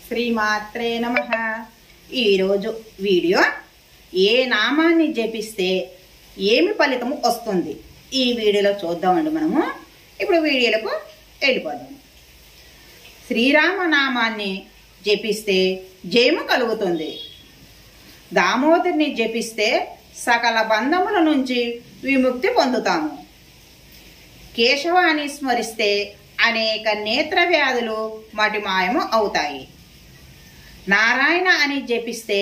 శ్రీమాత్రే నమః. ఈరోజు వీడియో ఏ నామాన్ని జపిస్తే ఏమి ఫలితము వస్తుంది ఈ వీడియోలో చూద్దామండి. మనము ఇప్పుడు వీడియోలకు వెళ్ళిపోదాం. శ్రీరామ నామాన్ని జపిస్తే జయము కలుగుతుంది. దామోదరిని జపిస్తే సకల బంధముల నుంచి విముక్తి పొందుతాము. కేశవాన్ని స్మరిస్తే అనేక నేత్ర వ్యాధులు మటిమాయము అవుతాయి. నారాయణ అని జపిస్తే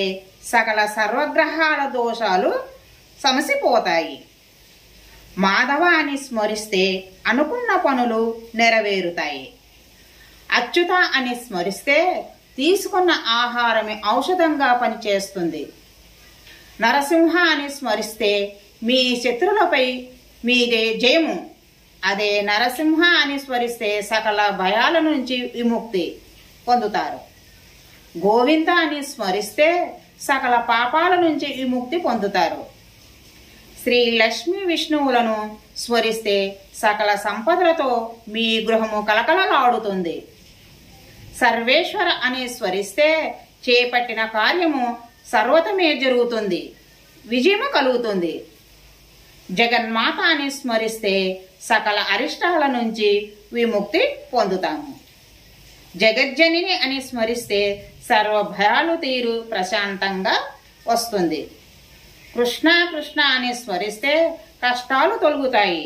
సకల సర్వగ్రహాల దోషాలు సమసిపోతాయి. మాధవ అని స్మరిస్తే అనుకున్న పనులు నెరవేరుతాయి. అచ్యుత అని స్మరిస్తే తీసుకున్న ఆహారమే ఔషధంగా పనిచేస్తుంది. నరసింహ అని స్మరిస్తే మీ శత్రులపై మీదే జయము. అదే నరసింహ అని స్మరిస్తే సకల భయాల నుంచి విముక్తి పొందుతారు. గోవింద అని స్మరిస్తే సకల పాపాల నుంచి విముక్తి పొందుతారు. శ్రీ లక్ష్మీ విష్ణువులను స్మరిస్తే సకల సంపదలతో మీ గృహము కలకలలాడుతుంది. సర్వేశ్వర అని స్మరిస్తే చేపట్టిన కార్యము సర్వతమే జరుగుతుంది, విజయము కలుగుతుంది. జగన్మాత అని స్మరిస్తే సకల అరిష్టాల నుంచి విముక్తి పొందుతాము. జగజ్జనిని అని స్మరిస్తే సర్వ భయాలు తీరు ప్రశాంతంగా వస్తుంది. కృష్ణ కృష్ణ అని స్మరిస్తే కష్టాలు తొలగుతాయి.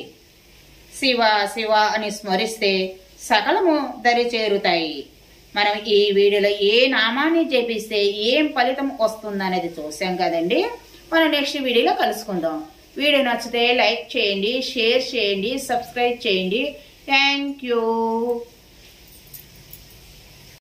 శివ శివ అని స్మరిస్తే సకలము దరి చేరుతాయి. మనం ఈ వీడియోలో ఏ నామాన్ని జపిస్తే ఏం ఫలితం వస్తుందనేది చూసాం కదండి. మనం నెక్స్ట్ వీడియోలో కలుసుకుందాం. వీడియో నచ్చితే లైక్ చేయండి, షేర్ చేయండి, సబ్స్క్రైబ్ చేయండి. Thank you.